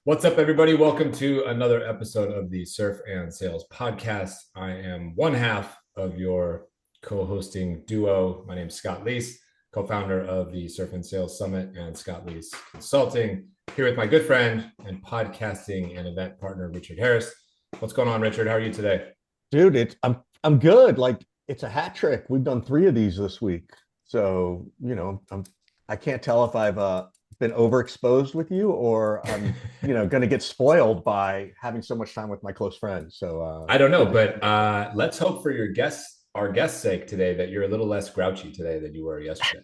What's up, everybody? Welcome to another episode of the Surf and Sales Podcast. I am one half of your co-hosting duo. My name is Scott Leese, co-founder of the Surf and Sales Summit and Scott Leese Consulting, here with my good friend and podcasting and event partner, Richard Harris. What's going on, Richard? How are you today? Dude, I'm good. Like it's a hat trick. We've done three of these this week. So, I can't tell if I've been overexposed with you or I'm, going to get spoiled by having so much time with my close friends. So, I don't know, good to see but you. let's hope for our guest's sake today that you're a little less grouchy today than you were yesterday.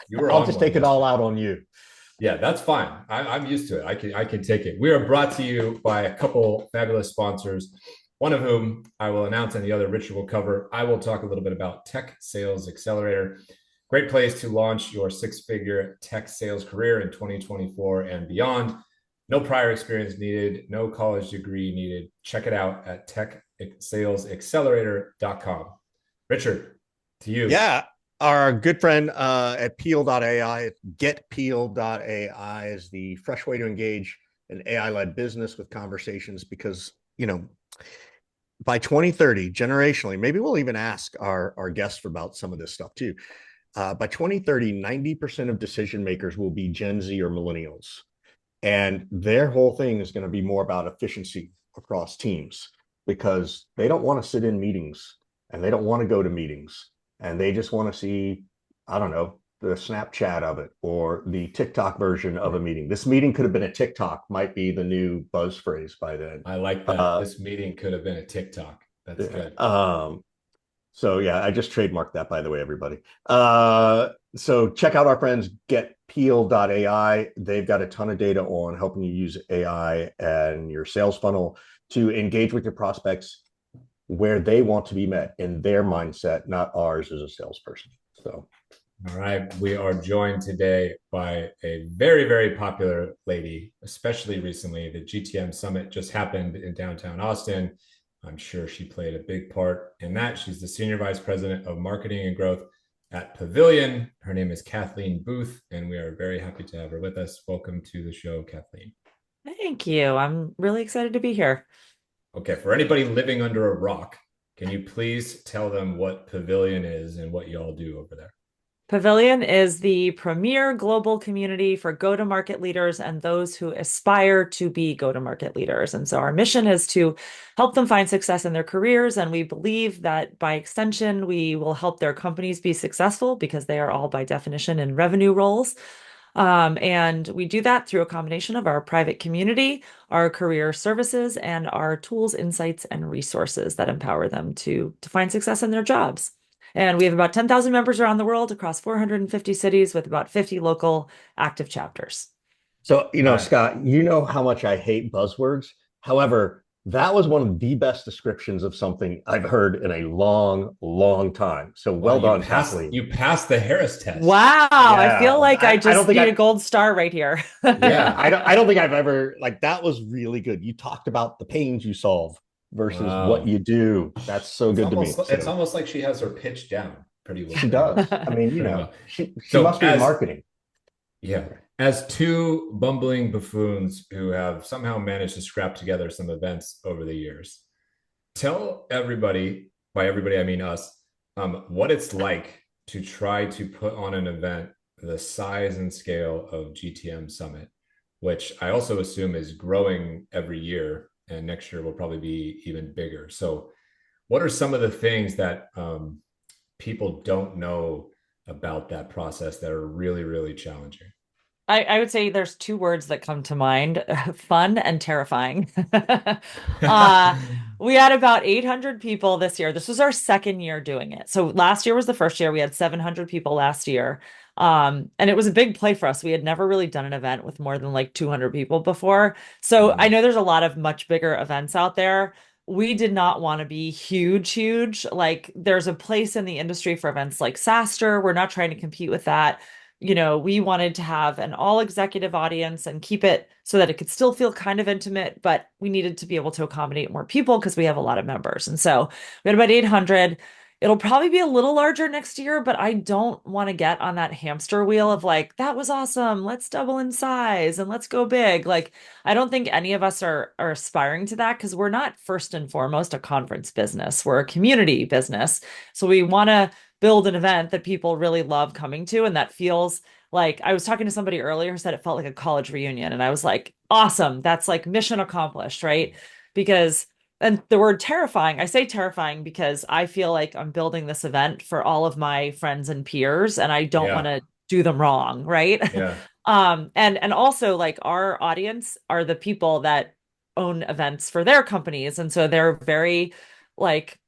You were I'll on just one take it all yesterday. out on you. Yeah, that's fine. I'm used to it. I can take it. We are brought to you by a couple fabulous sponsors, one of whom I will announce and the other Richard will cover. I will talk a little bit about Tech Sales Accelerator. Great place to launch your six-figure tech sales career in 2024 and beyond. No prior experience needed, no college degree needed. Check it out at techsalesaccelerator.com. Richard, to you. Yeah, our good friend at Peel.ai, getpeel.ai is the fresh way to engage an AI-led business with conversations because, by 2030, generationally, maybe we'll even ask our guests about some of this stuff too. By 2030, 90% of decision makers will be Gen Z or millennials. And their whole thing is going to be more about efficiency across teams because they don't want to sit in meetings and they don't want to go to meetings and they just want to see, I don't know, the Snapchat of it or the TikTok version of a meeting. This meeting could have been a TikTok, might be the new buzz phrase by then. I like that. Uh, This meeting could have been a TikTok. That's yeah. good. So yeah, I just trademarked that, by the way, everybody. So check out our friends getpeel.ai. They've got a ton of data on helping you use AI and your sales funnel to engage with your prospects where they want to be met in their mindset, not ours as a salesperson. So All right. We are joined today by a very, very popular lady, especially recently. The GTM Summit just happened in downtown Austin. I'm sure she played a big part in that. She's the Senior Vice President of Marketing and Growth at Pavillion. Her name is Kathleen Booth, and we are very happy to have her with us. Welcome to the show, Kathleen. Thank you. I'm really excited to be here. Okay, for anybody living under a rock, can you please tell them what Pavillion is and what you all do over there? Pavillion is the premier global community for go-to-market leaders and those who aspire to be go-to-market leaders. And so our mission is to help them find success in their careers. And we believe that by extension, we will help their companies be successful because they are all by definition in revenue roles. And we do that through a combination of our private community, our career services, and our tools, insights, and resources that empower them to find success in their jobs. And we have about 10,000 members around the world across 450 cities with about 50 local active chapters. So, Uh, Scott, you know how much I hate buzzwords. However, that was one of the best descriptions of something I've heard in a long, long time. So well, well done, Kathleen. you passed the Harris test. Wow, I Yeah, feel like I I don't just think need a I, gold star right here. yeah, Yeah. I don't think I've ever like that was really good. You talked about the pains you solve versus what Wow. you do. That's so good to me. It's So almost like she has her pitch down she does. I mean, pretty well. she So must be in marketing. yeah, as two bumbling buffoons who have somehow managed to scrap together some events over the years, tell everybody, by everybody I mean us, what it's like to try to put on an event the size and scale of GTM Summit, which I also assume is growing every year, and next year will probably be even bigger. So, what are some of the things that people don't know about that process that are really, really challenging? I would say there's two words that come to mind, fun and terrifying. Uh, we had about 800 people this year. This was our second year doing it. So last year was the first year. We had 700 people last year. And it was a big play for us. We had never really done an event with more than like 200 people before. So I Mm. know there's a lot of much bigger events out there. We did not want to be huge, huge. Like there's a place in the industry for events like SaaStr. We're not trying to compete with that. We wanted to have an all executive audience and keep it so that it could still feel kind of intimate, but we needed to be able to accommodate more people because we have a lot of members. And so we had about 800. It'll probably be a little larger next year, but I don't want to get on that hamster wheel of like, that was awesome. Let's double in size and let's go big. Like, I don't think any of us are aspiring to that because we're not first and foremost a conference business. We're a community business. So we want to build an event that people really love coming to and that feels like I was talking to somebody earlier who said it felt like a college reunion. And I was like, awesome. That's like mission accomplished, right? Because and the word terrifying, I say terrifying because I feel like I'm building this event for all of my friends and peers, and I don't want Yeah. to do them wrong, right? Yeah. And also like our audience are the people that own events for their companies, and so they're very like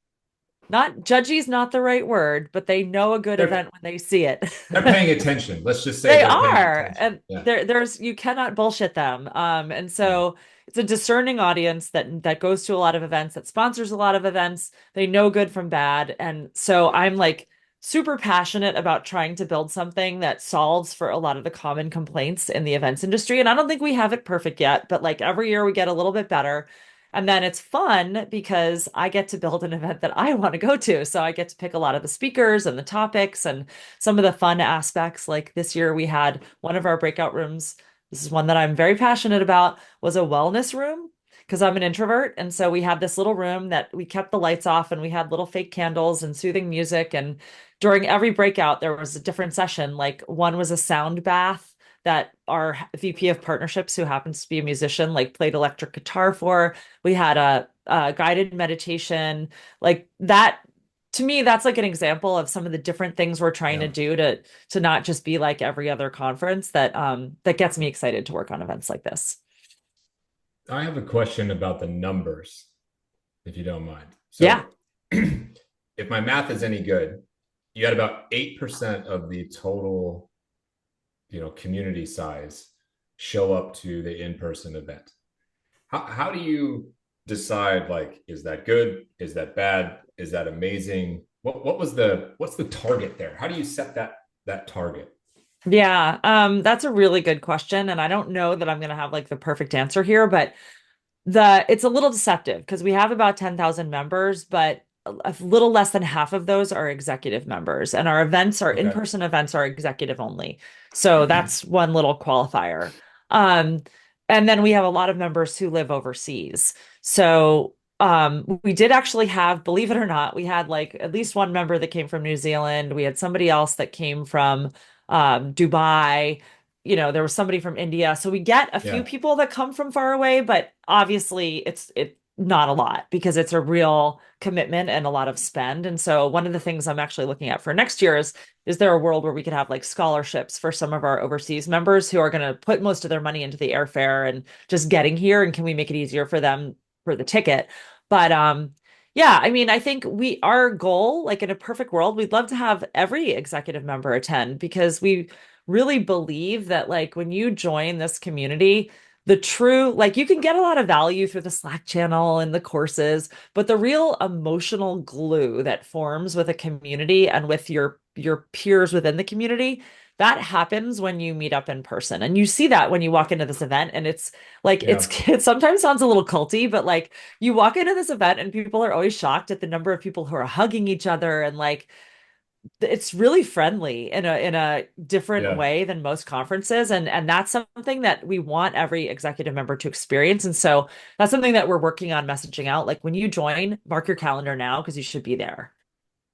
not judgy is not the right word, but they know a good They're event when they see it. they're paying attention. Let's just say They they're paying are, attention. and Yeah. there's you cannot bullshit them. And Yeah. so it's a discerning audience that goes to a lot of events, that sponsors a lot of events. They know good from bad, and so I'm like super passionate about trying to build something that solves for a lot of the common complaints in the events industry. And I don't think we have it perfect yet, but like every year we get a little bit better. And then it's fun because I get to build an event that I want to go to. So I get to pick a lot of the speakers and the topics and some of the fun aspects. Like this year, we had one of our breakout rooms. This is one that I'm very passionate about, was a wellness room because I'm an introvert. And so we had this little room that we kept the lights off and we had little fake candles and soothing music. And during every breakout, there was a different session. Like one was a sound bath that our VP of partnerships, who happens to be a musician, like played electric guitar for. We had a guided meditation, like that. To me, that's like an example of some of the different things we're trying to Yeah. do to not just be like every other conference that gets me excited to work on events like this. I have a question about the numbers, if you don't mind. Yeah. So, if my math is any good, you had about 8% of the total, community size show up to the in-person event. How do you decide, like, is that good? Is that bad? Is that amazing? What's the target there? How do you set that target? Yeah, that's a really good question, and I don't know that I'm gonna have like the perfect answer here, but it's a little deceptive because we have about 10,000 members, but a little less than half of those are executive members, and our events, our Okay. in-person events, are executive only. So that's one little qualifier. Um, and then we have a lot of members who live overseas. So we did actually have, believe it or not, we had like at least one member that came from New Zealand. We had somebody else that came from Dubai. There was somebody from India. So we get a few Yeah. people that come from far away, but obviously it's not a lot because it's a real commitment and a lot of spend. And so one of the things I'm actually looking at for next year is there a world where we could have like scholarships for some of our overseas members who are going to put most of their money into the airfare and just getting here, and can we make it easier for them for the ticket? But yeah, I mean, I think our goal, like in a perfect world, we'd love to have every executive member attend because we really believe that like when you join this community, the true, like you can get a lot of value through the Slack channel and the courses, but the real emotional glue that forms with a community and with your peers within the community, that happens when you meet up in person. And you see that when you walk into this event, and it's like Yeah. it sometimes sounds a little culty, but like you walk into this event and people are always shocked at the number of people who are hugging each other, and like it's really friendly in a different Yeah. way than most conferences, and that's something that we want every executive member to experience. And so that's something that we're working on messaging out, like when you join, mark your calendar now because you should be there.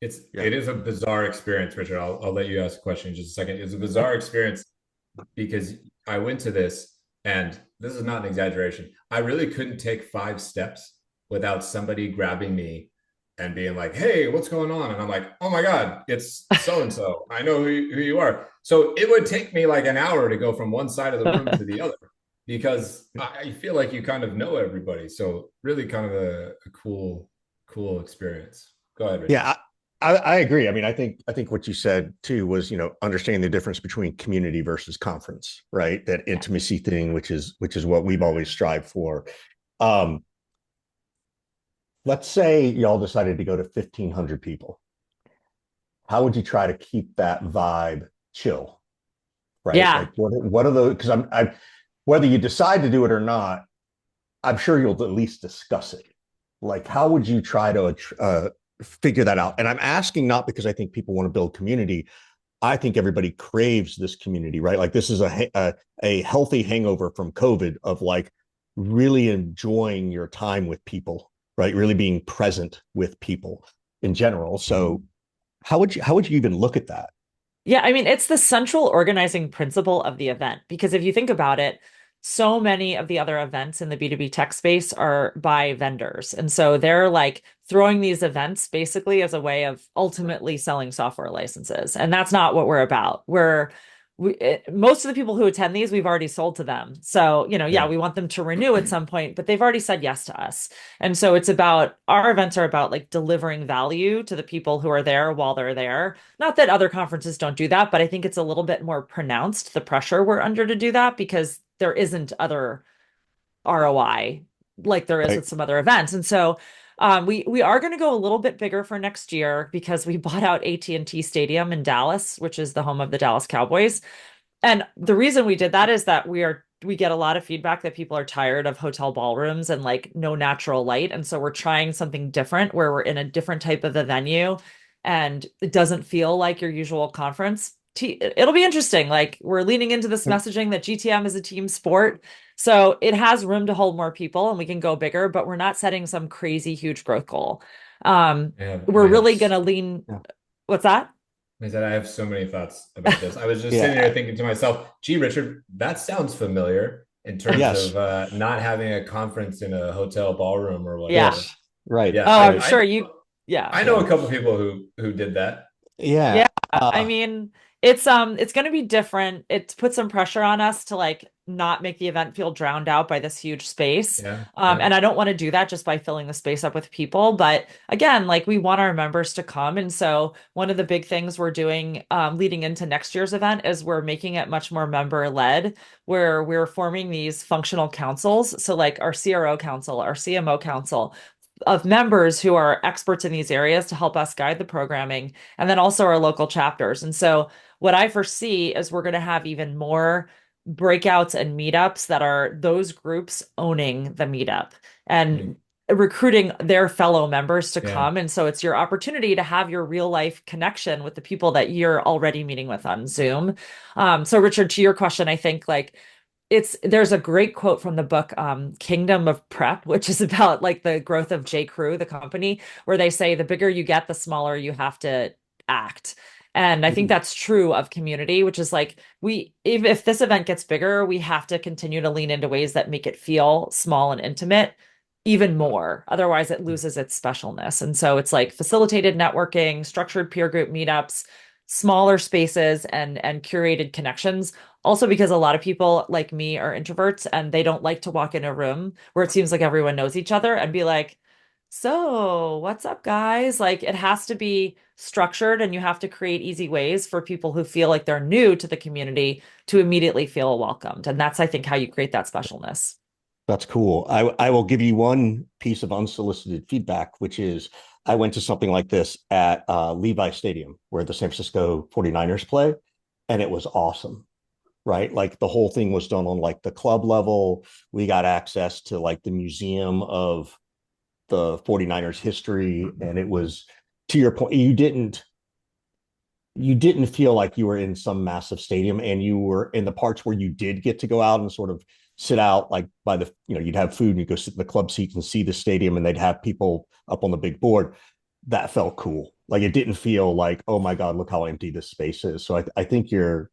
It is a bizarre experience, Richard. I'll let you ask a question in just a second. It's a bizarre experience because I went to this, and this is not an exaggeration. I really couldn't take 5 steps without somebody grabbing me and being like, "Hey, what's going on?" And I'm like, "Oh my God, it's so and so. I know who you are." So it would take me like an hour to go from one side of the room to the other because I feel like you kind of know everybody. So really kind of a cool experience. Go ahead, Richard. Yeah, I agree. I mean, I think what you said too was, understanding the difference between community versus conference, right? That intimacy thing, which is what we've always strived for. Um, let's say y'all decided to go to 1,500 people. How would you try to keep that vibe chill, right? Yeah. Like what are those? Because whether you decide to do it or not, I'm sure you'll at least discuss it. Like, how would you try to figure that out. And I'm asking not because I think people want to build community. I think everybody craves this community, right? Like this is a healthy hangover from COVID of like really enjoying your time with people, right? Really being present with people in general. So how would you even look at that? Yeah, I mean, it's the central organizing principle of the event because if you think about it, so many of the other events in the B2B tech space are by vendors. And so they're like throwing these events basically as a way of ultimately selling software licenses. And that's not what we're about. Most of the people who attend these, we've already sold to them. So, yeah, Yeah. we want them to renew at some point, but they've already said yes to us. And so it's about our events are about like delivering value to the people who are there while they're there. Not that other conferences don't do that, but I think it's a little bit more pronounced, the pressure we're under to do that because there isn't other ROI like there is Right. with some other events. And so we are going to go a little bit bigger for next year because we bought out AT&T Stadium in Dallas, which is the home of the Dallas Cowboys. And the reason we did that is that we get a lot of feedback that people are tired of hotel ballrooms and like no natural light. And so we're trying something different where we're in a different type of a venue and it doesn't feel like your usual conference. It'll be interesting. Like we're leaning into this messaging that GTM is a team sport. So it has room to hold more people and we can go bigger, but we're not setting some crazy huge growth goal. We're I have really going to lean. Yeah. What's that? I said I have so many thoughts about this. I was just sitting Yeah. here thinking to myself, gee, Richard, that sounds familiar in terms Yes. of not having a conference in a hotel ballroom or Yeah. whatever. Yes. Right. Yeah, Oh, I'm Right. sure yeah. I know Yeah. a couple people who did that. Yeah, Yeah. I mean, it's going to be different. It puts some pressure on us to like not make the event feel drowned out by this huge space. Yeah, yeah. And I don't want to do that just by filling the space up with people. But again, like we want our members to come. And so one of the big things we're doing leading into next year's event is we're making it much more member led, where we're forming these functional councils. So like our CRO council, our CMO council of members who are experts in these areas to help us guide the programming, and then also our local chapters. And so, what I foresee is we're going to have even more breakouts and meetups that are those groups owning the meetup and Mm, recruiting their fellow members to yeah. come. And so, it's your opportunity to have your real life connection with the people that you're already meeting with on Zoom. So, Richard, to your question, I think like there's a great quote from the book Kingdom of Prep, which is about like the growth of J. Crew, the company, where they say the bigger you get, the smaller you have to act. And I think Mm. that's true of community, which is like if this event gets bigger, we have to continue to lean into ways that make it feel small and intimate even more. Otherwise, it loses its specialness. And so it's like facilitated networking, structured peer group meetups, smaller spaces and curated connections. Also, because a lot of people like me are introverts and they don't like to walk in a room where it seems like everyone knows each other and be like, so what's up, guys? Like it has to be structured and you have to create easy ways for people who feel like they're new to the community to immediately feel welcomed. And that's, I think, how you create that specialness. That's cool. I will give you one piece of unsolicited feedback, which is I went to something like this at Levi Stadium where the San Francisco 49ers play, and it was awesome, right? Like the whole thing was done on like the club level. We got access to like the museum of the 49ers history. And it was, to your point, you didn't feel like you were in some massive stadium, and you were in the parts where you did get to go out and sort of sit out like by the, you'd have food and you go sit in the club seats and see the stadium, and they'd have people up on the big board. That felt cool. Like it didn't feel like, oh my God, look how empty this space is. So I think you're,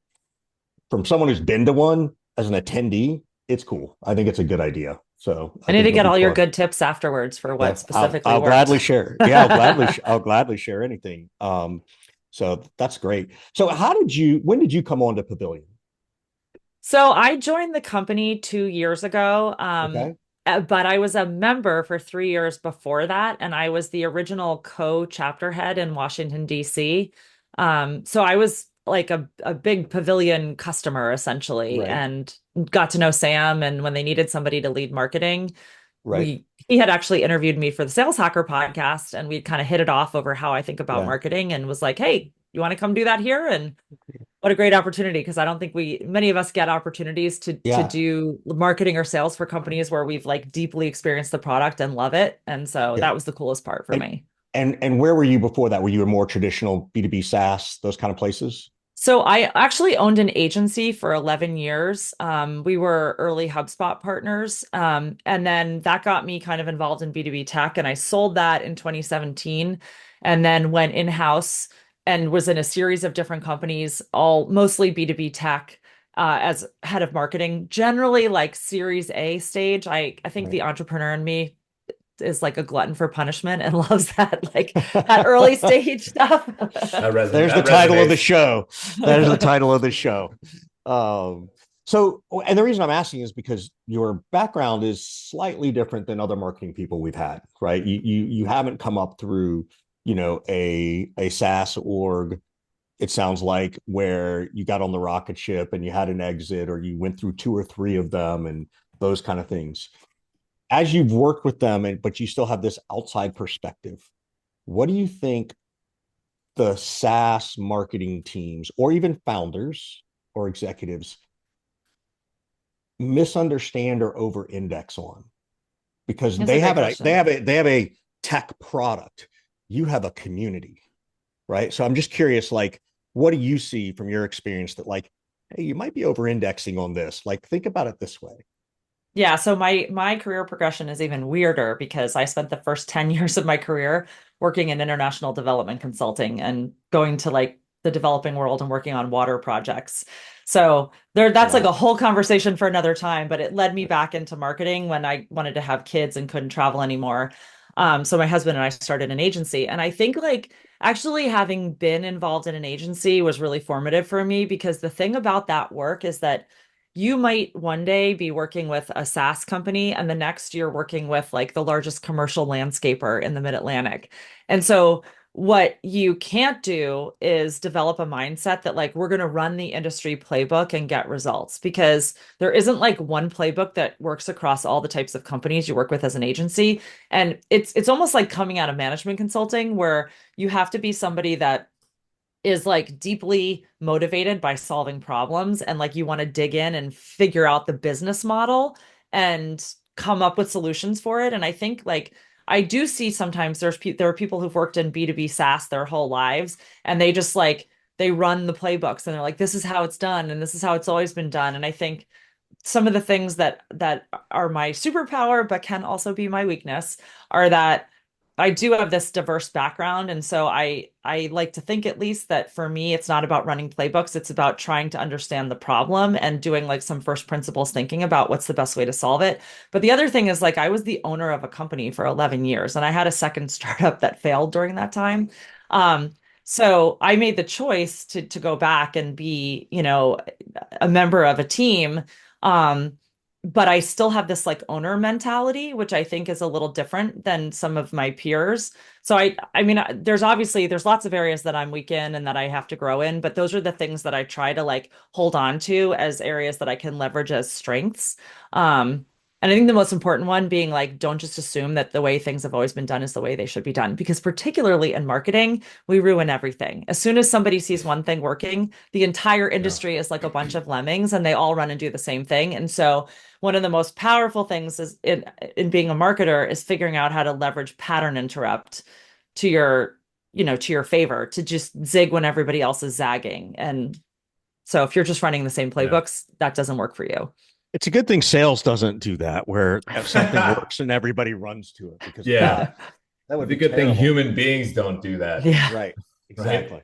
from someone who's been to one as an attendee, it's cool. I think it's a good idea. So I I need think to it'll get be all your fun. good tips afterwards for Yeah, what I'll specifically I'll worked. gladly share. Yeah, I'll gladly share anything. So that's great. So when did you come on to Pavillion? So I joined the company 2 years ago, Okay. but I was a member for 3 years before that, and I was the original co-chapter head in Washington, D.C. So I was like a big Pavillion customer essentially, Right. and got to know Sam. And when they needed somebody to lead marketing, Right. he had actually interviewed me for the Sales Hacker podcast, and we kind of hit it off over how I think about Yeah. marketing, and was like, "Hey, you want to come do that here?" And what a great opportunity because I don't think many of us get opportunities to Yeah. do marketing or sales for companies where we've like deeply experienced the product and love it. And so Yeah. that was the coolest part for And me. And where were you before that? Were you a more traditional B2B SaaS, those kind of places? So I actually owned an agency for 11 years. We were early Hubspot partners. And then that got me kind of involved in B2B tech. And I sold that in 2017 and then went in-house and was in a series of different companies, all mostly B2B tech, as head of marketing, generally like Series A stage. I think Right. the entrepreneur in me is like a glutton for punishment and loves that like that early stage stuff. There's the That title of the resonates. show. There's the title of the show. Um, so, and the reason I'm asking is because your background is slightly different than other marketing people we've had, right? You haven't come up through, a SaaS org. It sounds like where you got on the rocket ship and you had an exit, or you went through two or three of them, and those kind of things. As you've worked with them, but you still have this outside perspective, what do you think the SaaS marketing teams or even founders or executives misunderstand or over index on? Because That's a great question. they have a tech product. You have a community, right? So I'm just curious, like, what do you see from your experience that, like, hey, you might be over indexing on this? Like, think about it this way. Yeah, so my career progression is even weirder because I spent the first 10 years of my career working in international development consulting and going to like the developing world and working on water projects. So that's like a Wow. whole conversation for another time, but it led me back into marketing when I wanted to have kids and couldn't travel anymore. So my husband and I started an agency, and I think like actually having been involved in an agency was really formative for me because the thing about that work is that you might one day be working with a SaaS company, and the next you're working with like the largest commercial landscaper in the Mid-Atlantic. And so what you can't do is develop a mindset that like we're going to run the industry playbook and get results, because there isn't like one playbook that works across all the types of companies you work with as an agency. And it's almost like coming out of management consulting where you have to be somebody that is like deeply motivated by solving problems, and like you want to dig in and figure out the business model and come up with solutions for it. And I think like I do see sometimes there are people who've worked in B2B SaaS their whole lives, and they just like they run the playbooks and they're like, this is how it's done and this is how it's always been done. And I think some of the things that are my superpower but can also be my weakness are that I do have this diverse background, and so I like to think at least that for me it's not about running playbooks, it's about trying to understand the problem and doing like some first principles thinking about what's the best way to solve it. But the other thing is like I was the owner of a company for 11 years and I had a second startup that failed during that time. Um, so I made the choice to go back and be, a member of a team. Um, but I still have this like owner mentality, which I think is a little different than some of my peers. So I mean, there's lots of areas that I'm weak in and that I have to grow in, but those are the things that I try to like hold on to as areas that I can leverage as strengths. And I think the most important one being like, don't just assume that the way things have always been done is the way they should be done. Because particularly in marketing, we ruin everything. As soon as somebody sees one thing working, the entire Yeah. industry is like a bunch of lemmings and they all run and do the same thing. And so one of the most powerful things is in being a marketer is figuring out how to leverage pattern interrupt to your favor, to just zig when everybody else is zagging. And so if you're just running the same Yeah. playbooks, that doesn't work for you. It's a good thing sales doesn't do that, where if something works and everybody runs to it, because Yeah. God, that would It's a be good thing terrible. human beings don't do that, Yeah. Right. right? Exactly.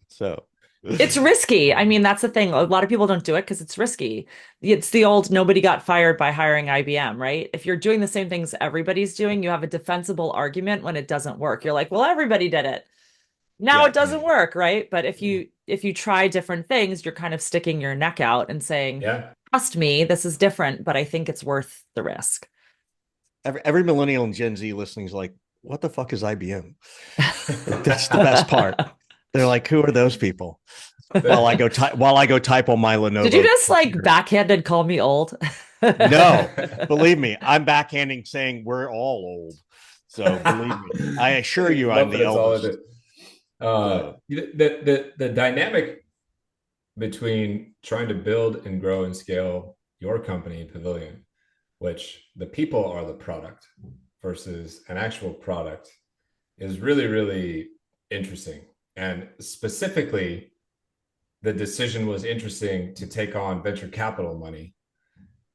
So, It's risky. I mean, that's the thing. A lot of people don't do it because it's risky. It's the old nobody got fired by hiring IBM, right? If you're doing the same things everybody's doing, you have a defensible argument when it doesn't work. You're like, well, everybody did it. Now yeah. it doesn't work, right? But if you try different things, you're kind of sticking your neck out and saying, Yeah. trust me, this is different, but I think it's worth the risk. Every millennial and Gen Z listening is like, what the fuck is IBM? That's the best part. They're like, who are those people? While I go type on my Did you Lenovo just like computer. backhanded call me old? No, believe me, I'm backhanding saying we're all old. So believe me, I assure you, I'm Love that the it's all of eldest. it. So The dynamic between trying to build and grow and scale your company, Pavillion, which the people are the product versus an actual product, is really, really interesting. And specifically, the decision was interesting to take on venture capital money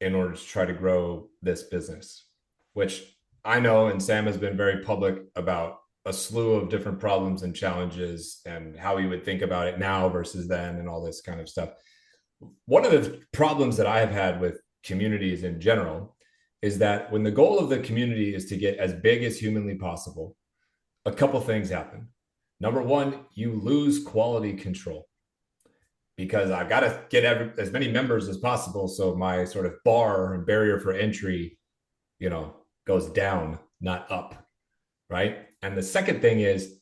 in order to try to grow this business, which I know, and Sam has been very public about a slew of different problems and challenges and how he would think about it now versus then and all this kind of stuff. One of the problems that I have had with communities in general is that when the goal of the community is to get as big as humanly possible, a couple things happen. Number one, you lose quality control because I've got to get as many members as possible. So my sort of bar and barrier for entry, goes down, not up. Right. And the second thing is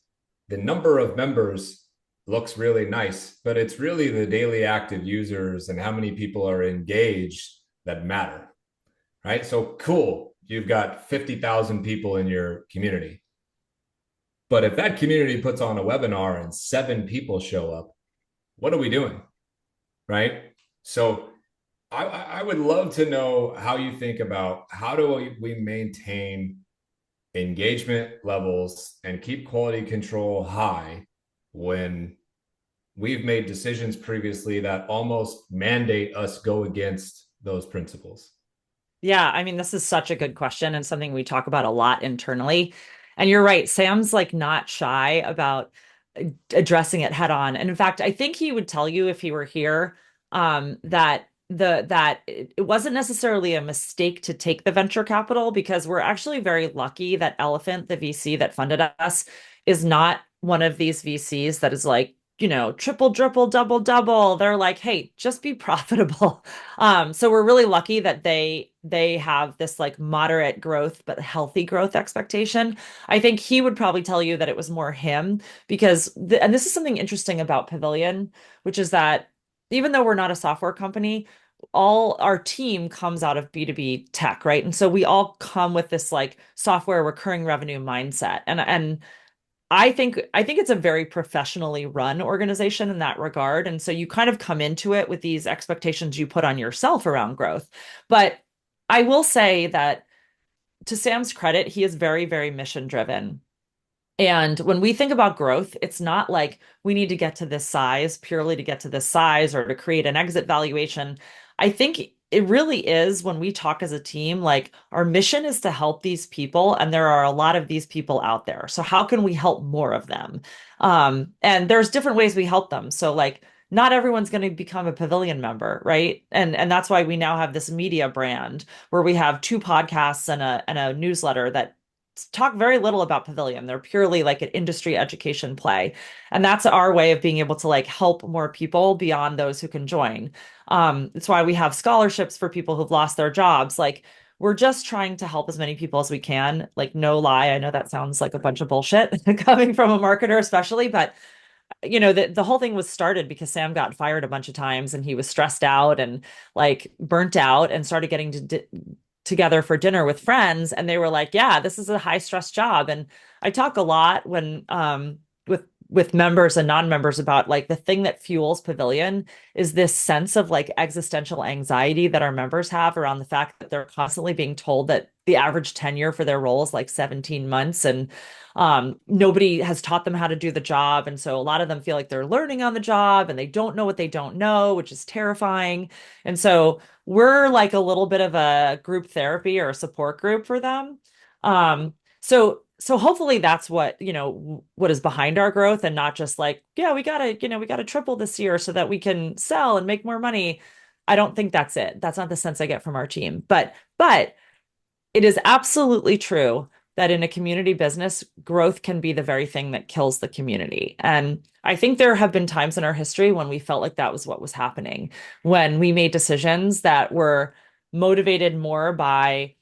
the number of members looks really nice, but it's really the daily active users and how many people are engaged that matter. Right. So cool. You've got 50,000 people in your community. But if that community puts on a webinar and 7 people show up, what are we doing? Right. So I would love to know how you think about how do we maintain engagement levels and keep quality control high when we've made decisions previously that almost mandate us go against those principles. Yeah, I mean, this is such a good question and something we talk about a lot internally. And you're right, Sam's like not shy about addressing it head on. And in fact, I think he would tell you if he were here, that it wasn't necessarily a mistake to take the venture capital because we're actually very lucky that Elephant, the VC that funded us, is not one of these VCs that is like, triple, triple, double, double. They're like, hey, just be profitable. So we're really lucky that they have this like moderate growth but healthy growth expectation. I think he would probably tell you that it was more him because and this is something interesting about Pavillion, which is that even though we're not a software company, all our team comes out of B2B tech, right? And so we all come with this like software recurring revenue mindset. And I think it's a very professionally run organization in that regard. And so you kind of come into it with these expectations you put on yourself around growth. But I will say that to Sam's credit, he is very, very mission driven. And when we think about growth, it's not like we need to get to this size purely to get to this size or to create an exit valuation. I think it really is when we talk as a team, like our mission is to help these people, and there are a lot of these people out there. So how can we help more of them? And there's different ways we help them. So like not everyone's going to become a Pavillion member, right? And that's why we now have this media brand where we have 2 podcasts and a newsletter that talk very little about Pavillion. They're purely like an industry education play. And that's our way of being able to like help more people beyond those who can join. It's why we have scholarships for people who've lost their jobs. Like we're just trying to help as many people as we can. Like no lie, I know that sounds like a bunch of bullshit coming from a marketer especially, but the whole thing was started because Sam got fired a bunch of times and he was stressed out and like burnt out and started getting together for dinner with friends, and they were like, yeah, this is a high stress job. And I talk a lot when with members and non-members about like the thing that fuels Pavillion is this sense of like existential anxiety that our members have around the fact that they're constantly being told that the average tenure for their role is like 17 months, and nobody has taught them how to do the job. And so a lot of them feel like they're learning on the job and they don't know what they don't know, which is terrifying. And so we're like a little bit of a group therapy or a support group for them. So hopefully that's what is behind our growth, and not just like, yeah, we gotta triple this year so that we can sell and make more money. I don't think that's it. That's not the sense I get from our team. But it is absolutely true that in a community business, growth can be the very thing that kills the community. And I think there have been times in our history when we felt like that was what was happening, when we made decisions that were motivated more by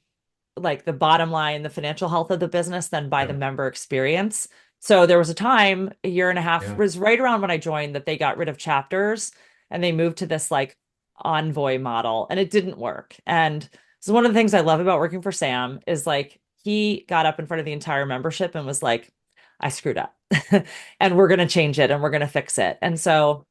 like the bottom line, the financial health of the business than by the Yeah. member experience. So there was a time, a year and a half, Yeah. was right around when I joined, that they got rid of chapters and they moved to this like envoy model, and it didn't work. And so one of the things I love about working for Sam is like he got up in front of the entire membership and was like, I screwed up and we're going to change it and we're going to fix it. And so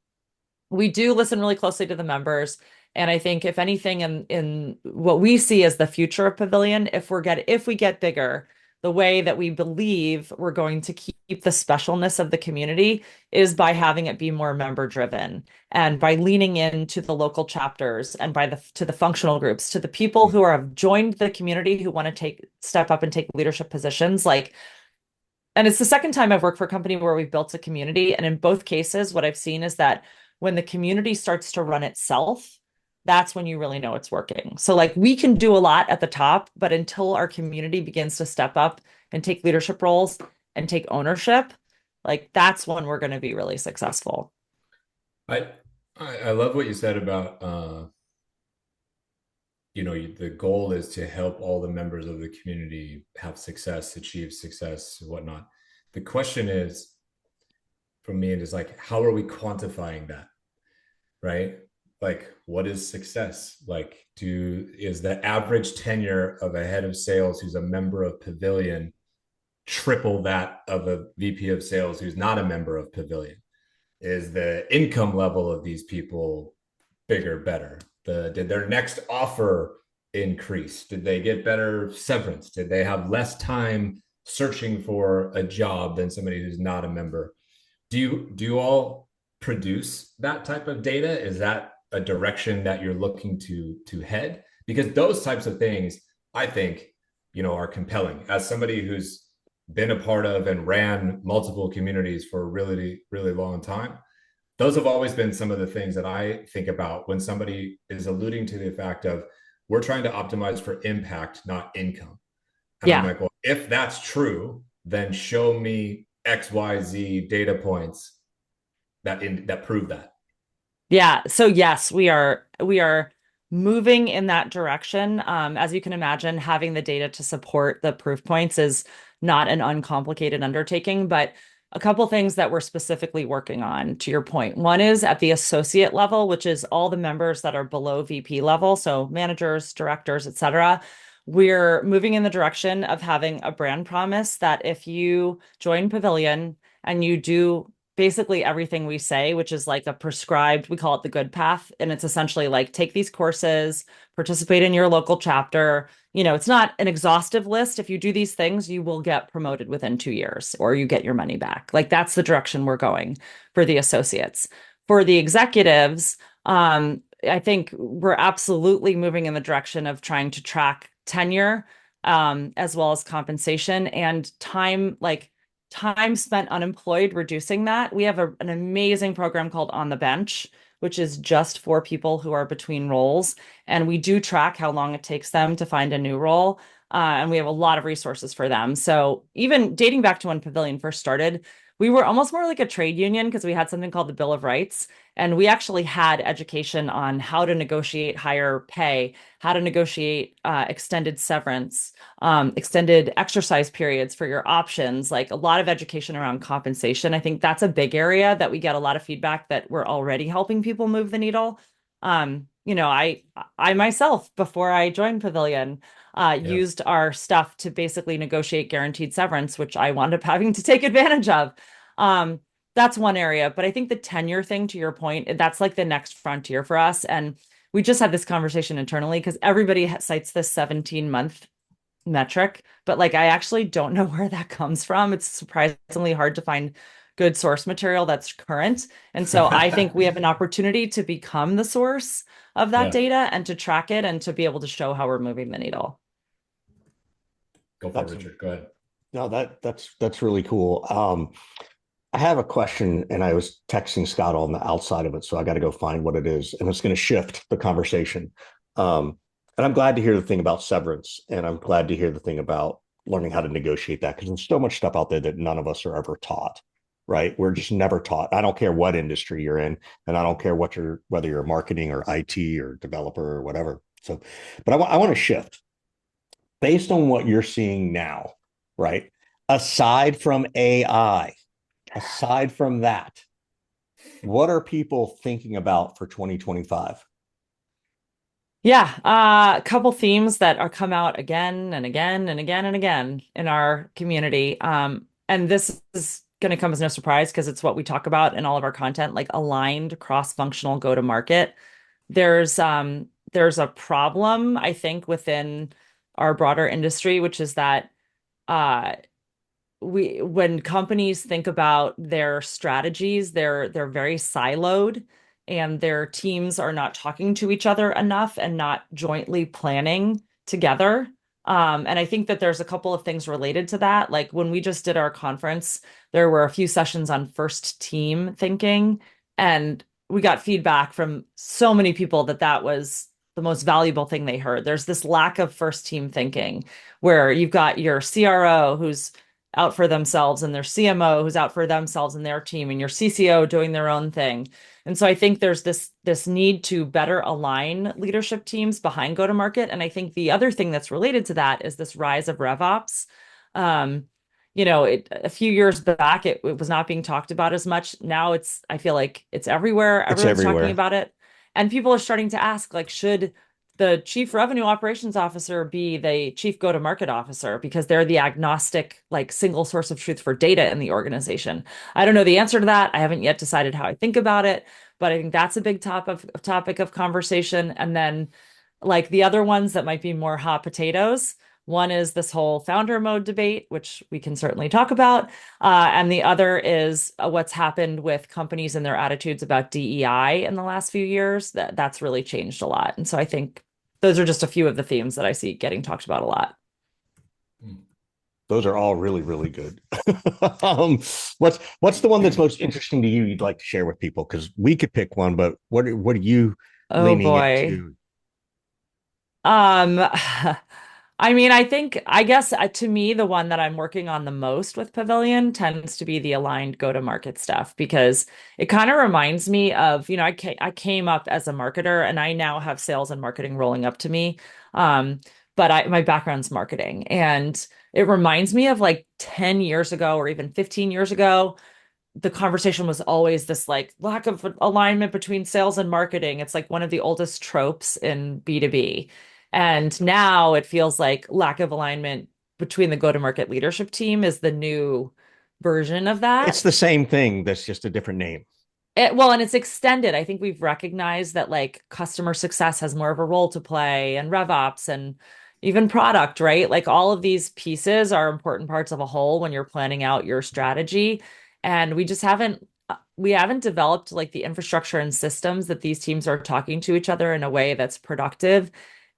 we do listen really closely to the members. And I think if anything in what we see as the future of Pavillion, if we get bigger, the way that we believe we're going to keep the specialness of the community is by having it be more member driven and by leaning into the local chapters and to the functional groups, to the people who have joined the community who want to step up and take leadership positions. And it's the second time I've worked for a company where we've built a community. And in both cases, what I've seen is that when the community starts to run itself, that's when you really know it's working. So like we can do a lot at the top, but until our community begins to step up and take leadership roles and take ownership, like that's when we're going to be really successful. I I love what you said about the goal is to help all the members of the community have success, achieve success, whatnot. The question is, for me, it is like, how are we quantifying that, right? Like, what is success? Like, is the average tenure of a head of sales who's a member of Pavillion triple that of a VP of sales who's not a member of Pavillion? Is the income level of these people bigger, better? Did their next offer increase? Did they get better severance? Did they have less time searching for a job than somebody who's not a member? Do you all produce that type of data? Is that a direction that you're looking to head? Because those types of things, I think, are compelling. As somebody who's been a part of and ran multiple communities for a really, really long time, those have always been some of the things that I think about when somebody is alluding to the fact of we're trying to optimize for impact, not income. And I'm Yeah. like, well, if that's true, then show me XYZ data points that prove that. Yeah. So yes, we are moving in that direction. As you can imagine, having the data to support the proof points is not an uncomplicated undertaking, but a couple things that we're specifically working on, to your point. One is at the associate level, which is all the members that are below VP level, so managers, directors, et cetera. We're moving in the direction of having a brand promise that if you join Pavillion and you do basically everything we say, which is like a prescribed, we call it the good path. And it's essentially like take these courses, participate in your local chapter. It's not an exhaustive list. If you do these things, you will get promoted within 2 years or you get your money back. Like that's the direction we're going for the associates. For the executives, I think we're absolutely moving in the direction of trying to track tenure, as well as compensation and time spent unemployed, reducing that. We have an amazing program called On the Bench, which is just for people who are between roles. And we do track how long it takes them to find a new role. And we have a lot of resources for them. So even dating back to when Pavillion first started, we were almost more like a trade union because we had something called the Bill of Rights. And we actually had education on how to negotiate higher pay, how to negotiate extended severance, extended exercise periods for your options, like a lot of education around compensation. I think that's a big area that we get a lot of feedback that we're already helping people move the needle. I myself, before I joined Pavillion, Yeah. used our stuff to basically negotiate guaranteed severance, which I wound up having to take advantage of. Um, that's one area, but I think the tenure thing, to your point, that's like the next frontier for us. And we just had this conversation internally because everybody cites this 17-month metric, but like I actually don't know where that comes from. It's surprisingly hard to find good source material that's current. And so I think we have an opportunity to become the source of that Yeah. data and to track it and to be able to show how we're moving the needle. Go for it, That's Richard. Go ahead. no, that's really cool. I have a question, and I was texting Scott on the outside of it, so I got to go find what it is, and it's going to shift the conversation. And I'm glad to hear the thing about severance, and I'm glad to hear the thing about learning how to negotiate that because there's so much stuff out there that none of us are ever taught. Right? We're just never taught. I don't care what industry you're in, and I don't care whether you're marketing or IT or developer or whatever. So, but I want to shift based on what you're seeing now, right? Aside from AI, aside from that, what are people thinking about for 2025? Yeah, a couple themes that are come out again and again and again and again in our community. And this is going to come as no surprise because it's what we talk about in all of our content, like aligned cross-functional go-to-market. There's a problem, I think, within our broader industry, which is that uh, when companies think about their strategies, they're very siloed and their teams are not talking to each other enough and not jointly planning together. And I think that there's a couple of things related to that. Like when we just did our conference, there were a few sessions on first team thinking, and we got feedback from so many people that that was the most valuable thing they heard. There's this lack of first team thinking where you've got your CRO who's out for themselves and their CMO who's out for themselves and their team and your CCO doing their own thing. And so I think there's this need to better align leadership teams behind go to market. And I think the other thing that's related to that is this rise of RevOps. Um, a few years back, it was not being talked about as much. Now I feel like it's everywhere. It's Everyone's talking everywhere. about it. And people are starting to ask, like, should the chief revenue operations officer be the chief go-to-market officer because they're the agnostic, like single source of truth for data in the organization? I don't know the answer to that. I haven't yet decided how I think about it, but I think that's a big topic of conversation. And then like the other ones that might be more hot potatoes. One is this whole founder mode debate, which we can certainly talk about. And the other is what's happened with companies and their attitudes about DEI in the last few years. That's really changed a lot. And so I think those are just a few of the themes that I see getting talked about a lot. Those are all really, really good. um, what's the one that's most interesting to you you'd like to share with people? Because we could pick one, but what are you Oh leaning boy. into? Um, I guess to me, the one that I'm working on the most with Pavillion tends to be the aligned go-to-market stuff because it kind of reminds me of, I came up as a marketer and I now have sales and marketing rolling up to me. But my background's marketing and it reminds me of like 10 years ago or even 15 years ago. The conversation was always this like lack of alignment between sales and marketing. It's like one of the oldest tropes in B2B. And now it feels like lack of alignment between the go-to-market leadership team is the new version of It's that. the same thing. That's just a different name. And it's extended. I think we've recognized that like customer success has more of a role to play and RevOps and even product, right? Like all of these pieces are important parts of a whole when you're planning out your strategy. And we haven't developed like the infrastructure and systems that these teams are talking to each other in a way that's productive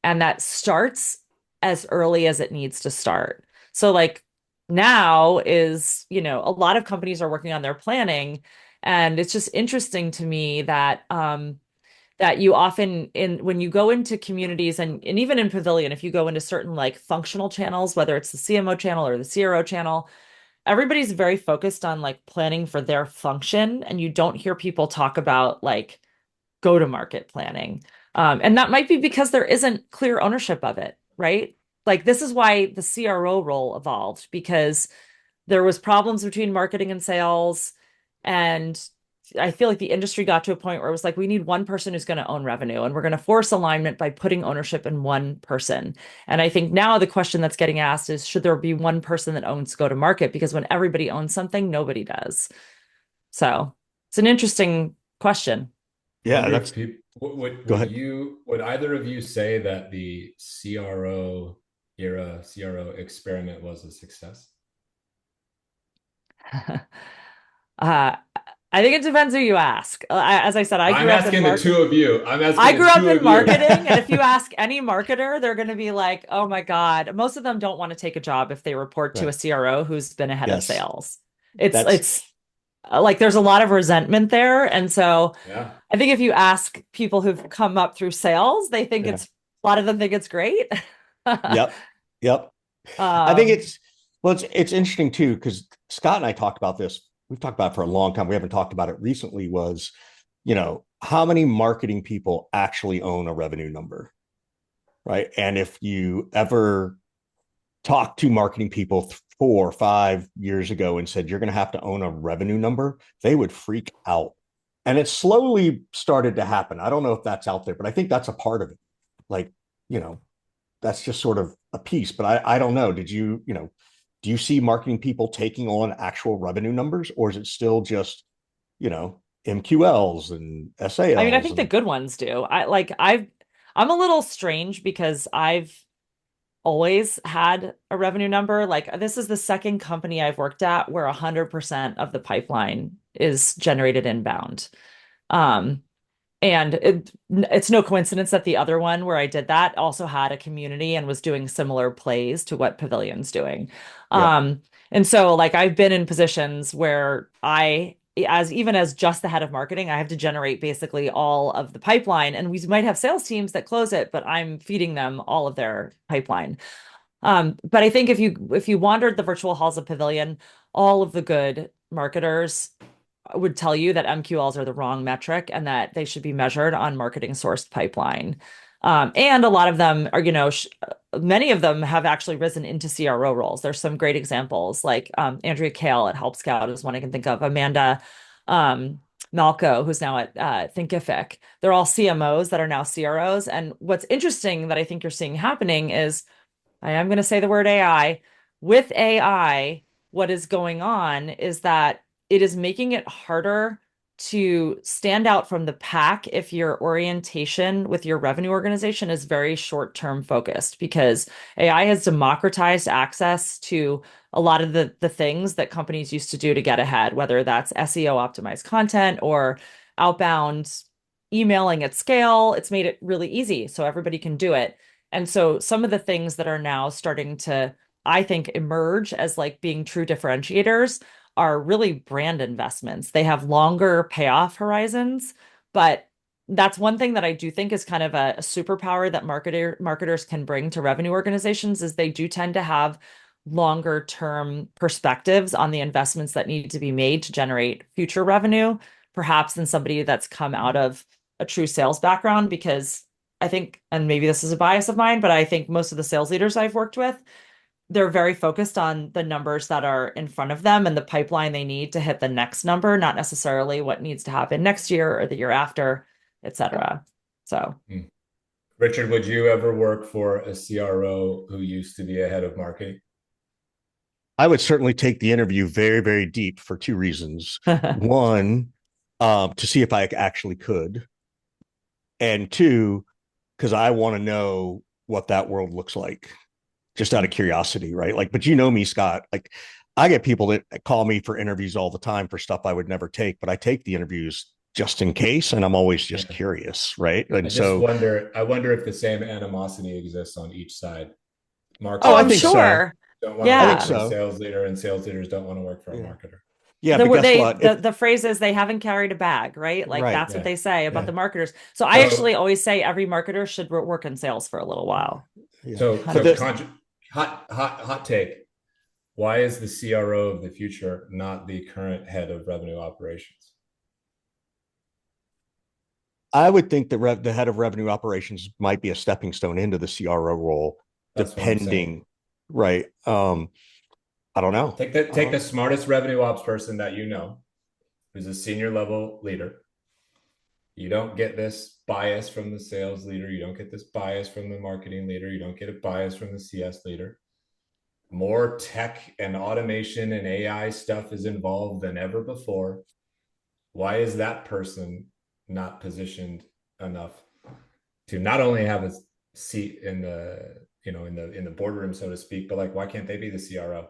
and that starts as early as it needs to start. So like now is, a lot of companies are working on their planning and it's just interesting to me that you often in when you go into communities and even in Pavillion, if you go into certain like functional channels, whether it's the CMO channel or the CRO channel, everybody's very focused on like planning for their function, and you don't hear people talk about like go-to-market planning. And that might be because there isn't clear ownership of it, right? Like this is why the CRO role evolved because there was problems between marketing and sales, and I feel like the industry got to a point where it was like we need one person who's going to own revenue and we're going to force alignment by putting ownership in one person. And I think now the question that's getting asked is should there be one person that owns go to market, because when everybody owns something nobody does. So it's an interesting question. Yeah, Wonder if that's people go ahead. would either of you say that the CRO era, CRO experiment was a success? uh, I think it depends who you ask. As I said, I I'm grew up in asking the two market. of you. I'm asking I the grew up two in of you. marketing, and if you ask any marketer, they're going to be like, "Oh my God." Most of them don't want to take a job if they report to a Right. CRO who's been ahead of Yes. sales. It's That's it's like there's a lot of resentment there, and so Yeah. I think if you ask people who've come up through sales, they think yeah. it's a lot of them think it's great. Yep. Yep. I think um, it's interesting too, because Scott and I talked about this. We've talked about it for a long time. We haven't talked about it recently, was, how many marketing people actually own a revenue number, right? And if you ever talked to marketing people 4 or 5 years ago and said, you're going to have to own a revenue number, they would freak out. And it slowly started to happen. I don't know if that's out there, but I think that's a part of it. Like, you know, that's just sort of a piece, but I don't know. Do you see marketing people taking on actual revenue numbers, or is it still just, MQLs and I mean, I SALs think the and good ones do. I'm a little strange because I've always had a revenue number. Like this is the second company I've worked at where 100% of the pipeline is generated inbound. Um, and it's no coincidence that the other one where I did that also had a community and was doing similar plays to what Pavillion's doing. Yep. And so like I've been in positions where even as just the head of marketing, I have to generate basically all of the pipeline. And we might have sales teams that close it, but I'm feeding them all of their pipeline. But I think if you wandered the virtual halls of Pavilion, all of the good marketers would tell you that MQLs are the wrong metric and that they should be measured on marketing sourced pipeline. And a lot of them are, many of them have actually risen into CRO roles. There's some great examples, like Andrea Kale at Help Scout is one I can think of. Amanda Malco, who's now at Thinkific. They're all CMOs that are now CROs. And what's interesting that I think you're seeing happening is I am going to say the word AI. With AI, what is going on is that it is making it harder to stand out from the pack if your orientation with your revenue organization is very short-term focused, because AI has democratized access to a lot of the things that companies used to do to get ahead, whether that's SEO optimized content or outbound emailing at scale. It's made it really easy so everybody can do it. And so some of the things that are now starting to, I think, emerge as like being true differentiators are really brand investments. They have longer payoff horizons, but that's one thing that I do think is kind of a superpower that marketers can bring to revenue organizations is they do tend to have longer term perspectives on the investments that need to be made to generate future revenue, perhaps than somebody that's come out of a true sales background. Because I think, and maybe this is a bias of mine, but I think most of the sales leaders I've worked with, they're very focused on the numbers that are in front of them and the pipeline they need to hit the next number, not necessarily what needs to happen next year or the year after, et cetera. So, Richard, would you ever work for a CRO who used to be a head of marketing? I would certainly take the interview very, very deep for two reasons. One, to see if I actually could. And two, because I want to know what that world looks like, just out of curiosity, right? Like, but you know me, Scott, like I get people that call me for interviews all the time for stuff I would never take, but I take the interviews just in case. And I'm always just curious, right? And I wonder if the same animosity exists on each side. Oh, I I'm Marketers think don't, so. sure. don't want to I think work Yeah. for a so. sales leader, and sales leaders don't want to work for a Yeah. marketer. Yeah. But guess what? The phrase is they haven't carried a bag, right? Like Right. that's what Yeah. they say about Yeah. the marketers. So I actually So, always say every marketer should work in sales for a little while. Yeah. so, But so, 100%. hot take. Why is the CRO of the future not the current head of revenue operations? I would think that the head of revenue operations might be a stepping stone into the CRO role, That's what I'm saying. depending, right? I don't know. Take the smartest revenue ops person that you know, who's a senior level leader. You don't get this bias from the sales leader. You don't get this bias from the marketing leader. You don't get a bias from the CS leader. More tech and automation and AI stuff is involved than ever before. Why is that person not positioned enough to not only have a seat in the in the boardroom, so to speak, but like why can't they be the CRO?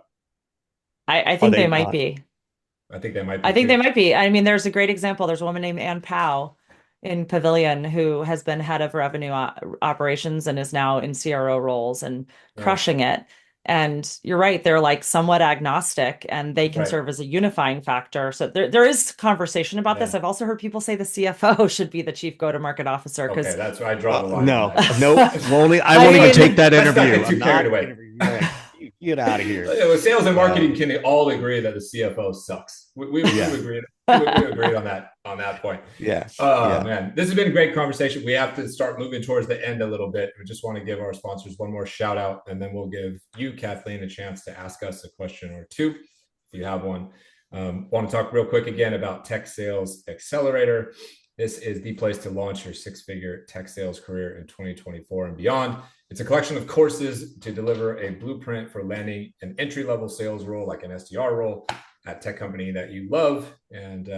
I Are think they they might not? be. I think they might I be think they too. might be. I mean, there's a great example. There's a woman named Ann Powell in Pavillion who has been head of revenue operations and is now in CRO roles and Yeah, crushing it. And you're right, they're like somewhat agnostic and they can right. serve as a unifying factor. So there is conversation about this. Yeah. I've also heard people say the CFO should be the chief go-to-market officer Okay, because that's why I draw the line on No, that. no, I I won't even take mean, that Let's not interview. get I'm too carried not away. interviewing. Get out of here. Sales and Uh, marketing can all agree that the CFO sucks. We yeah, agreed. We agreed on that point. yeah, Oh yeah. man, this has been a great conversation. We have to start moving towards the end a little bit. We just want to give our sponsors one more shout out, and then we'll give you, Kathleen, a chance to ask us a question or two if you have one. Want to talk real quick again about Tech Sales Accelerator. This is the place to launch your six-figure tech sales career in 2024 and beyond. It's a collection of courses to deliver a blueprint for landing an entry-level sales role like an SDR role at tech company that you love and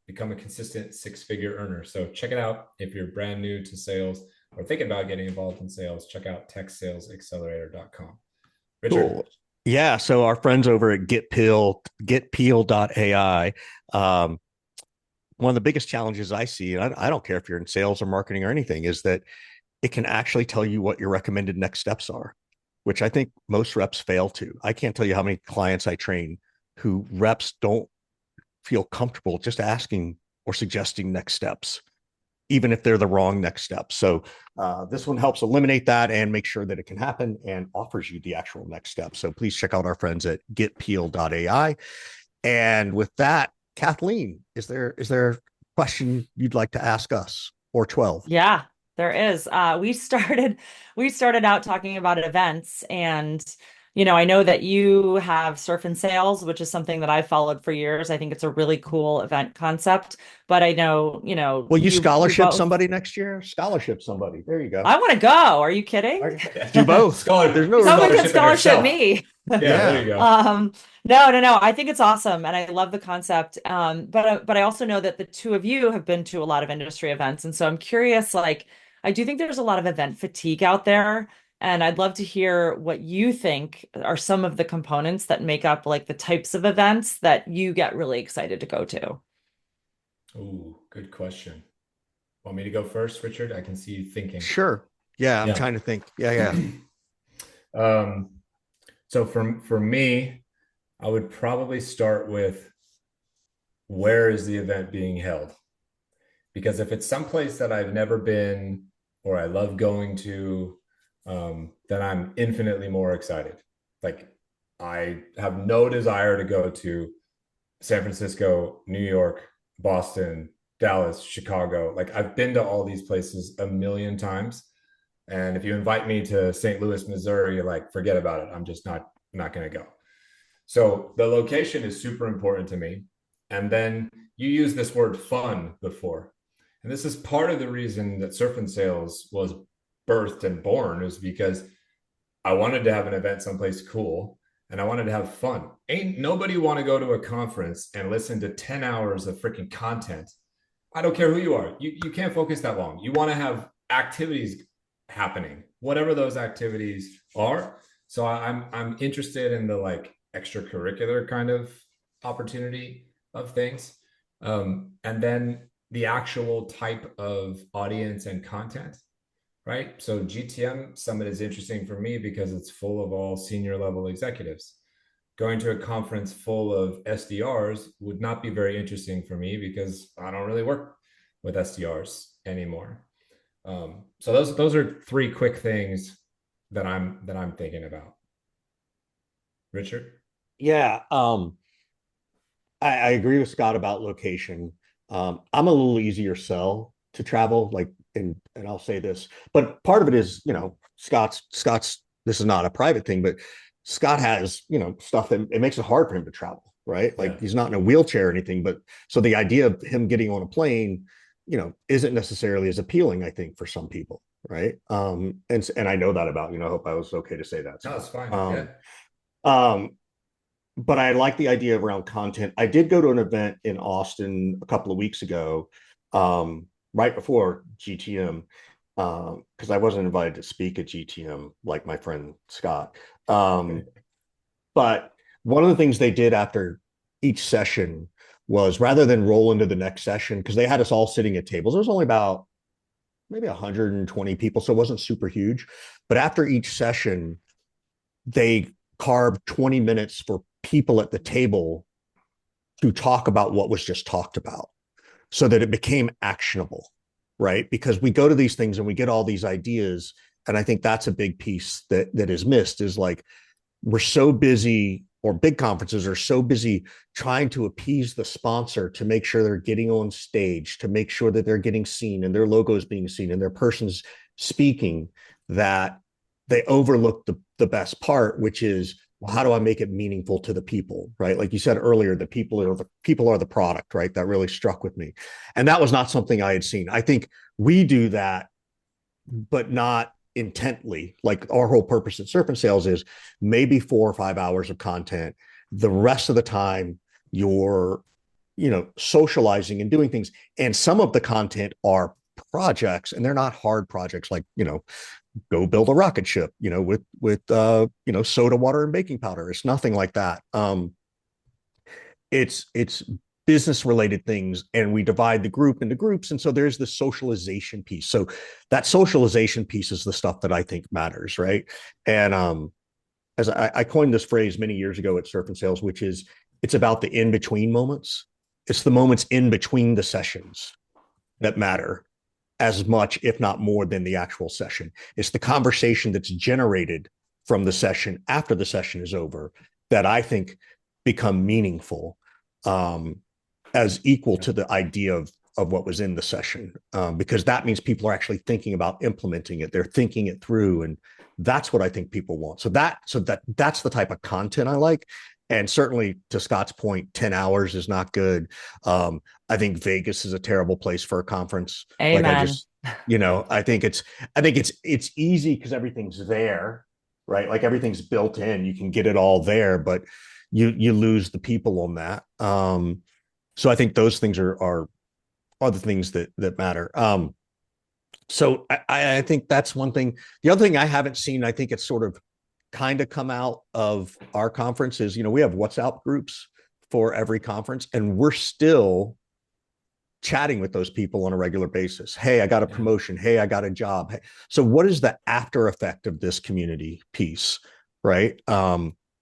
become a consistent six-figure earner. So check it out if you're brand new to sales or thinking about getting involved in sales, check out techsalesaccelerator.com. Richard. Cool. Yeah. So our friends over at getpeel.ai, one of the biggest challenges I see, and I don't care if you're in sales or marketing or anything, is that it can actually tell you what your recommended next steps are, which I think most reps fail to. I can't tell you how many clients I train who reps don't feel comfortable just asking or suggesting next steps, even if they're the wrong next steps. So this one helps eliminate that and make sure that it can happen and offers you the actual next step. So please check out our friends at getpeel.ai. And with that, Kathleen, is there a question you'd like to ask us, or 12? Yeah, there is. We started out talking about events, and I know that you have Surf and Sales, which is something that I've followed for years. I think it's a really cool event concept, but I know, Will you you scholarship both. somebody next year? Scholarship somebody. There you go. I want to go. Are you kidding? Do both. There's no Someone can Scholarship in scholarship yourself. me. Yeah, there you go. No, no, no. I think it's awesome, and I love the concept. But I also know that the two of you have been to a lot of industry events, and so I'm curious. Like, I do think there's a lot of event fatigue out there, and I'd love to hear what you think are some of the components that make up like the types of events that you get really excited to go to. Ooh, good question. Want me to go first, Richard? I can see you thinking. Sure. Yeah, I'm Yeah. trying to think. Yeah. So for me, I would probably start with, where is the event being held? Because if it's someplace that I've never been or I love going to, then I'm infinitely more excited. Like, I have no desire to go to San Francisco, New York, Boston, Dallas, Chicago. Like, I've been to all these places a million times. And if you invite me to St. Louis, Missouri, like, forget about it. I'm just not going to go. So the location is super important to me. And then you used this word fun before. And this is part of the reason that Surf and Sales was birthed and born, is because I wanted to have an event someplace cool and I wanted to have fun. Ain't nobody want to go to a conference and listen to 10 hours of freaking content. I don't care who you are. You can't focus that long. You want to have activities happening, whatever those activities are. So I'm interested in the like extracurricular kind of opportunity of things. And then the actual type of audience and content, right? So GTM Summit is interesting for me because it's full of all senior level executives. Going to a conference full of SDRs would not be very interesting for me because I don't really work with SDRs anymore. So those are three quick things that I'm thinking about. Richard? Yeah. I agree with Scott about location. I'm a little easier sell to travel, like, and I'll say this, but part of it is, Scott's, this is not a private thing, but Scott has, stuff that it makes it hard for him to travel, right? Like, he's not in a wheelchair or anything, but so the idea of him getting on a plane, isn't necessarily as appealing, I think, for some people, right? And I know that about, I hope I was okay to say that. No, it's fine. But I like the idea around content. I did go to an event in Austin a couple of weeks ago, right before GTM, because I wasn't invited to speak at GTM like my friend Scott. But one of the things they did after each session was, rather than roll into the next session, because they had us all sitting at tables, there was only about maybe 120 people, so it wasn't super huge. But after each session, they carved 20 minutes for people at the table to talk about what was just talked about, so that it became actionable, right? Because we go to these things and we get all these ideas. And I think that's a big piece that is missed, is like, we're so busy, or big conferences are so busy trying to appease the sponsor to make sure they're getting on stage, to make sure that they're getting seen and their logo is being seen and their person's speaking, that they overlook the best part, which is, well, how do I make it meaningful to the people, right? Like you said earlier, the people are the product, right? That really struck with me. And that was not something I had seen. I think we do that, but not intently. Like, our whole purpose at Surf and Sales is maybe 4 or 5 hours of content. The rest of the time you're, socializing and doing things. And some of the content are projects, and they're not hard projects like, go build a rocket ship, with soda water and baking powder. It's nothing like that. It's business related things, and we divide the group into groups, and so there's the socialization piece. So that socialization piece is the stuff that I think matters, right? And as I coined this phrase many years ago at Surf and Sales, which is, it's about the in between moments. It's the moments in between the sessions that matter as much, if not more, than the actual session. It's the conversation that's generated from the session after the session is over that I think become meaningful, as equal to the idea of what was in the session, because that means people are actually thinking about implementing it. They're thinking it through, and that's what I think people want. So that's the type of content I like. And certainly, to Scott's point, 10 hours is not good. I think Vegas is a terrible place for a conference. Amen. I think it's easy because everything's there, right? Like everything's built in. You can get it all there, but you lose the people on that. So I think those things are the things that matter. So I think that's one thing. The other thing I haven't seen, I think it's sort of kind of come out of our conference is, we have WhatsApp groups for every conference, and we're still chatting with those people on a regular basis. Hey, I got a promotion. Hey, I got a job. Hey. So what is the after effect of this community piece, right?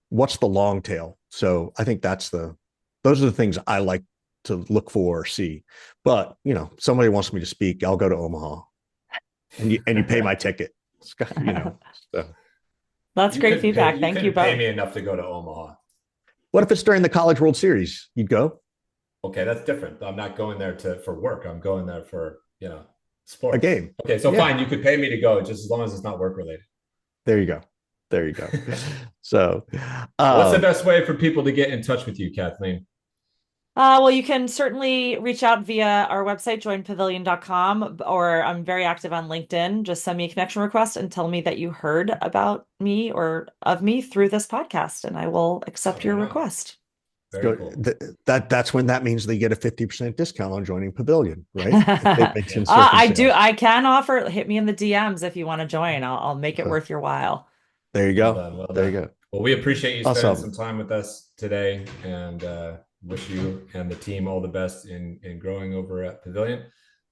What's the long tail? So I think those are the things I like to look for or see. But, somebody wants me to speak, I'll go to Omaha, and you pay my ticket, so. That's great feedback. Thank you both. Pay me enough to go to Omaha. What if it's during the College World Series? You'd go? Okay, that's different. I'm not going there for work. I'm going there for, sports. A game. Okay, so fine. You could pay me to go just as long as it's not work related. There you go. So what's the best way for people to get in touch with you, Kathleen? Well, you can certainly reach out via our website, joinpavillion.com, or I'm very active on LinkedIn. Just send me a connection request and tell me that you heard about me or of me through this podcast, and I will accept your request. Very cool. That's when that means they get a 50% discount on joining Pavillion, right? I can offer, hit me in the DMs if you want to join. I'll make it worth your while. There you go. There you go. Well, we appreciate you spending some time with us today, and wish you and the team all the best in growing over at Pavillion.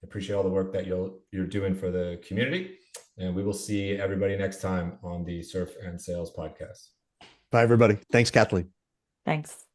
Appreciate all the work that you're doing for the community, and we will see everybody next time on the Surf and Sales podcast. Bye, everybody. Thanks, Kathleen. Thanks.